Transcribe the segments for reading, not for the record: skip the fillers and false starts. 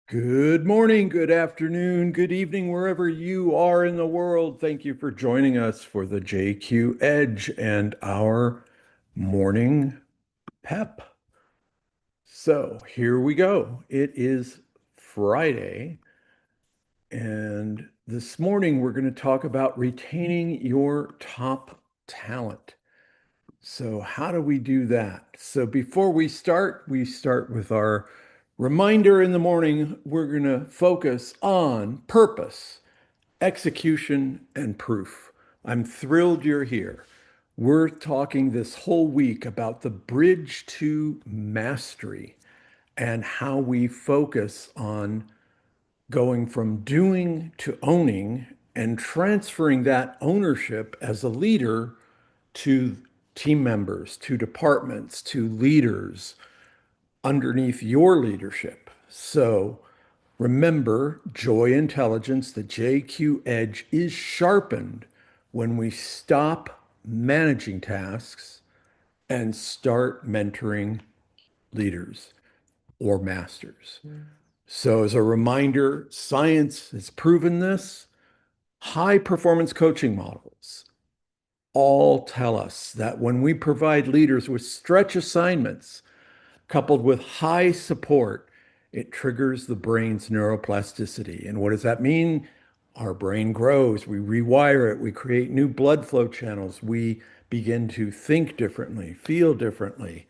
Good morning, good afternoon, good evening, wherever you are in the world. Thank you for joining us for the JQ Edge and our morning pep. So here we go. It is Friday, and this morning we're going to talk about retaining your top talent. So, how do we do that? So, before we start with our reminder in the morning. We're going to focus on purpose, execution, and proof. I'm thrilled you're here. We're talking this whole week about the bridge to mastery and how we focus on going from doing to owning and transferring that ownership as a leader to team members, to departments, to leaders underneath your leadership. So remember, joy intelligence, the JQ edge is sharpened when we stop managing tasks and start mentoring leaders or masters. So, as a reminder, science has proven this. High performance coaching models all tell us that when we provide leaders with stretch assignments coupled with high support, it triggers the brain's neuroplasticity. And what does that mean? Our brain grows, we rewire it, we create new blood flow channels, we begin to think differently, feel differently,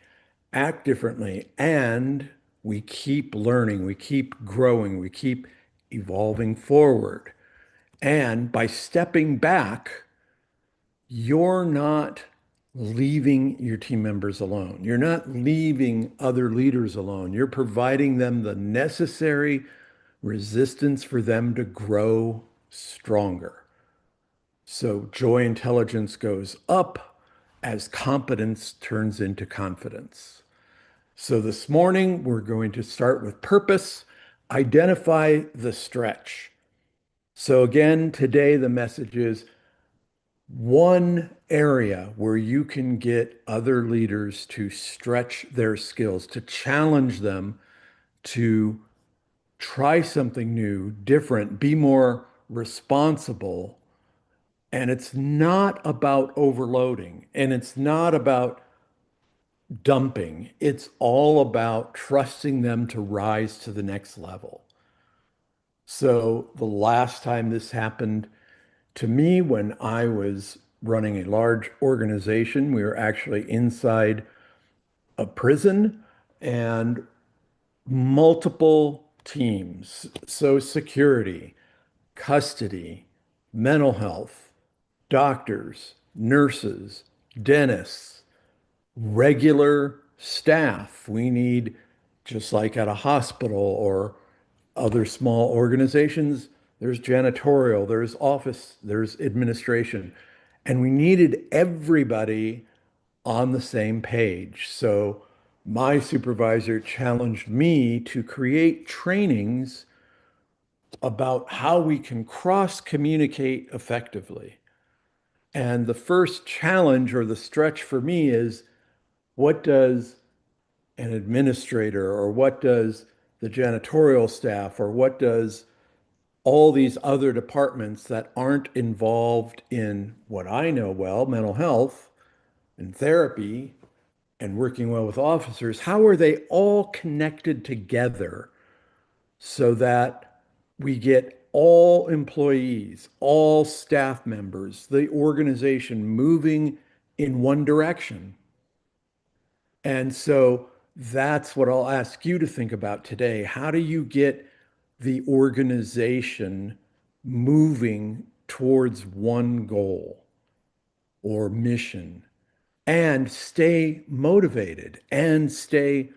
act differently, and we keep learning, we keep growing, we keep evolving forward. And by stepping back, you're not leaving your team members alone. You're not leaving other leaders alone. You're providing them the necessary resistance for them to grow stronger. So joy intelligence goes up as competence turns into confidence. So this morning, we're going to start with purpose, identify the stretch. So again, today the message is one area where you can get other leaders to stretch their skills, to challenge them to try something new, different, be more responsible. And it's not about overloading and it's not about dumping. It's all about trusting them to rise to the next level. So the last time this happened to me, when I was running a large organization, we were actually inside a prison and multiple teams. So, security, custody, mental health, doctors, nurses, dentists, regular staff. We need, just like at a hospital or other small organizations, there's janitorial, there's office, there's administration. And we needed everybody on the same page. So my supervisor challenged me to create trainings about how we can cross communicate effectively. And the first challenge or the stretch for me is, what does an administrator or what does the janitorial staff or what does all these other departments that aren't involved in what I know well, mental health and therapy and working well with officers, how are they all connected together so that we get all employees, all staff members, the organization moving in one direction? And so that's what I'll ask you to think about today. How do you get the organization moving towards one goal or mission and stay motivated and stay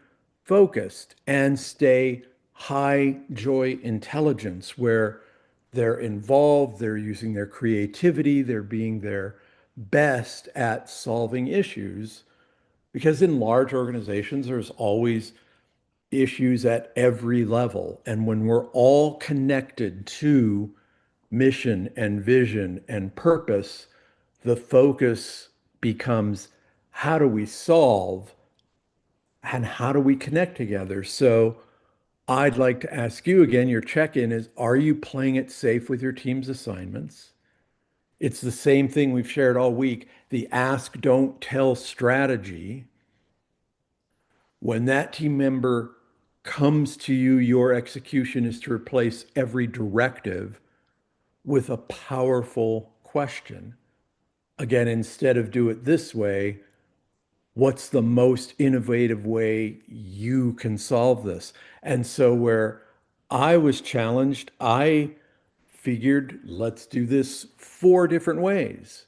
focused and stay high joy intelligence where they're involved, they're using their creativity, they're being their best at solving issues? Because in large organizations, there's always issues at every level. And when we're all connected to mission and vision and purpose, the focus becomes how do we solve and how do we connect together? So I'd like to ask you again, your check-in is, are you playing it safe with your team's assignments? It's the same thing we've shared all week, the ask, don't tell strategy. When that team member comes to you, your execution is to replace every directive with a powerful question. Again, instead of do it this way, what's the most innovative way you can solve this? And so, where I was challenged, I figured, let's do this four different ways.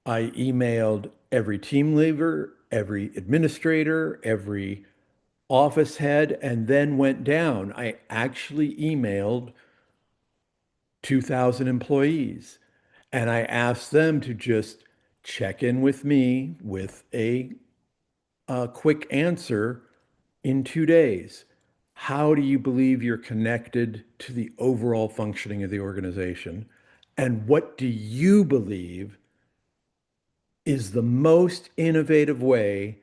I emailed every team leader, every administrator, every office head, and then went down. I actually emailed 2,000 employees and I asked them to just check in with me with a quick answer in 2 days. How do you believe you're connected to the overall functioning of the organization? And what do you believe is the most innovative way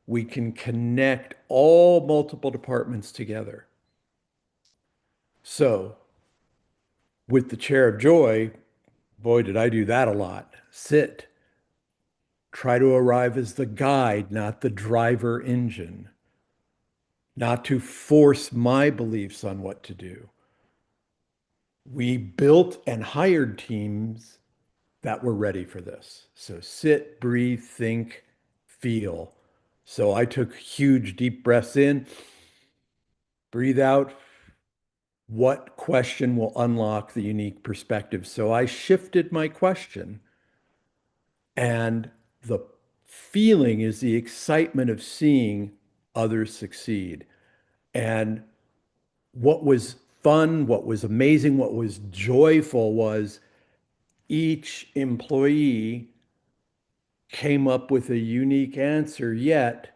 we can connect all multiple departments together? So, with the chair of joy, boy, did I do that a lot. Sit. Try to arrive as the guide, not the driver engine, not to force my beliefs on what to do. We built and hired teams that were ready for this. So sit, breathe, think, feel. So I took huge deep breaths in, breathe out. What question will unlock the unique perspective? So I shifted my question, and the feeling is the excitement of seeing others succeed. And what was fun, what was amazing, what was joyful was each employee came up with a unique answer, yet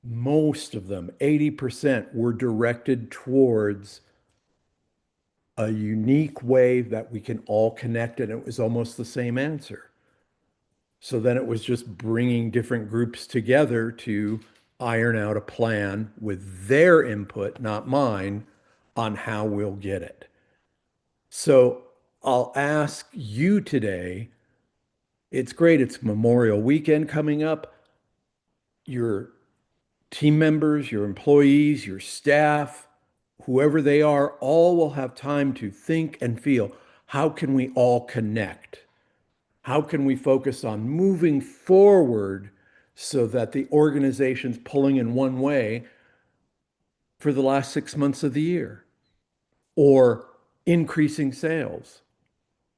most of them, 80%, were directed towards a unique way that we can all connect, and it was almost the same answer. So then it was just bringing different groups together to iron out a plan with their input, not mine, on how we'll get it. So I'll ask you today, it's great, it's Memorial Weekend coming up. Your team members, your employees, your staff, whoever they are, all will have time to think and feel, how can we all connect? How can we focus on moving forward so that the organization's pulling in one way for the last 6 months of the year, or increasing sales,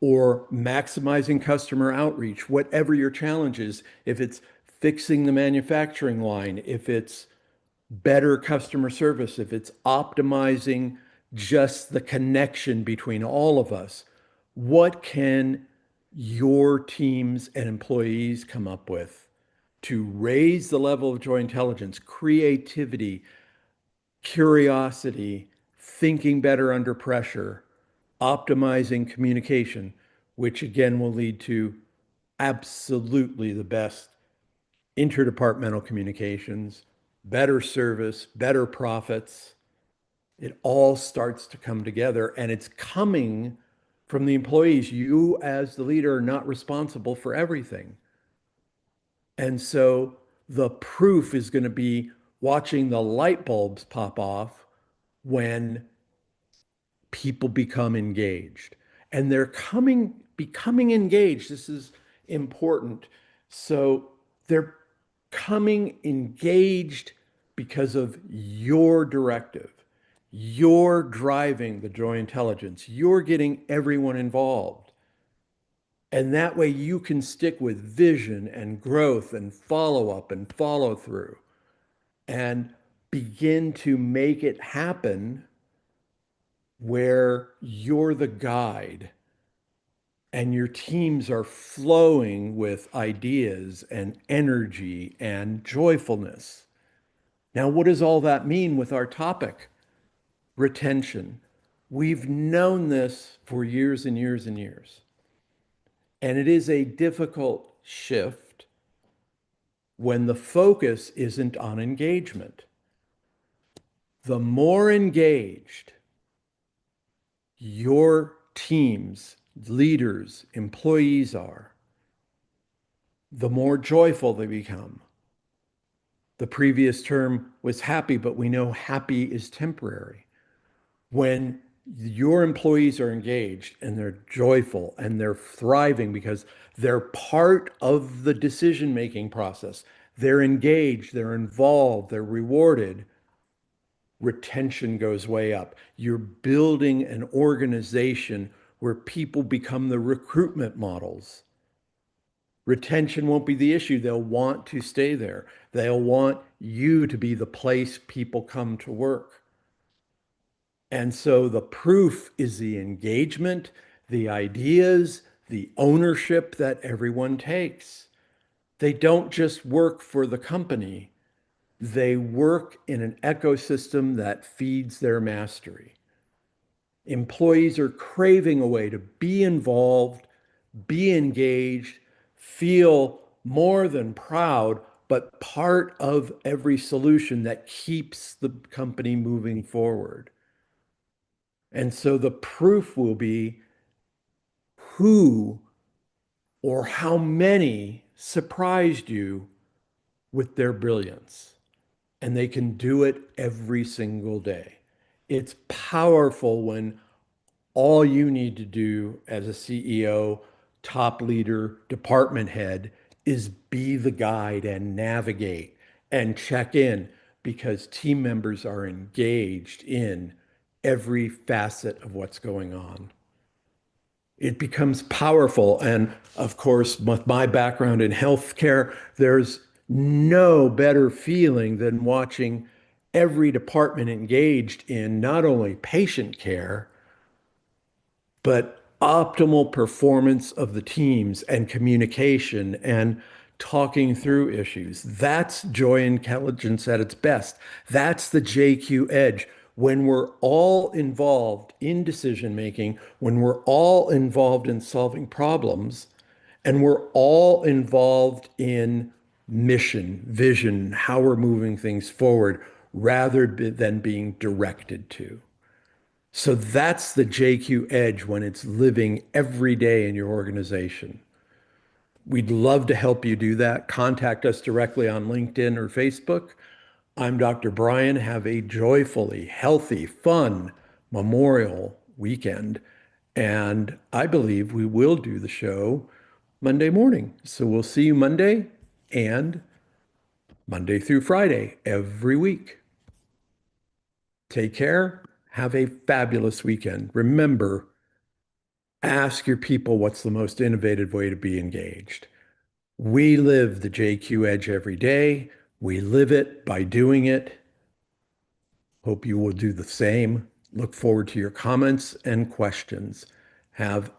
or maximizing customer outreach, whatever your challenge is, if it's fixing the manufacturing line, if it's better customer service, if it's optimizing just the connection between all of us, what can your teams and employees come up with to raise the level of joy intelligence, creativity, curiosity, thinking better under pressure, optimizing communication, which again will lead to absolutely the best interdepartmental communications, better service, better profits. It all starts to come together, and it's coming from the employees. You, as the leader, are not responsible for everything. And so the proof is going to be watching the light bulbs pop off when people become engaged. And they're becoming engaged. This is important. So they're coming engaged because of your directive. You're driving the joy intelligence. You're getting everyone involved. And that way you can stick with vision and growth and follow up and follow through and begin to make it happen where you're the guide and your teams are flowing with ideas and energy and joyfulness. Now, what does all that mean with our topic? Retention. We've known this for years and years and years. And it is a difficult shift when the focus isn't on engagement. The more engaged your teams, leaders, employees are, the more joyful they become. The previous term was happy, but we know happy is temporary. When your employees are engaged and they're joyful and they're thriving because they're part of the decision-making process, they're engaged, they're involved, they're rewarded, retention goes way up. You're building an organization where people become the recruitment models. Retention won't be the issue. They'll want to stay there. They'll want you to be the place people come to work. And so the proof is the engagement, the ideas, the ownership that everyone takes. They don't just work for the company, they work in an ecosystem that feeds their mastery. Employees are craving a way to be involved, be engaged, feel more than proud, but part of every solution that keeps the company moving forward. And so the proof will be who or how many surprised you with their brilliance. And they can do it every single day. It's powerful when all you need to do as a CEO, top leader, department head is be the guide and navigate and check in because team members are engaged in every facet of what's going on. It becomes powerful. And of course, with my background in healthcare, there's no better feeling than watching every department engaged in not only patient care, but optimal performance of the teams and communication and talking through issues. That's joy intelligence at its best. That's the JQ edge. When we're all involved in decision making, when we're all involved in solving problems, and we're all involved in mission, vision, how we're moving things forward, rather than being directed to. So that's the JQ edge when it's living every day in your organization. We'd love to help you do that. Contact us directly on LinkedIn or Facebook. I'm Dr. Brian. Have a joyfully healthy, fun Memorial weekend. And I believe we will do the show Monday morning. So we'll see you Monday and Monday through Friday every week. Take care. Have a fabulous weekend. Remember, ask your people what's the most innovative way to be engaged. We live the JQ Edge every day. We live it by doing it. Hope you will do the same. Look forward to your comments and questions. Have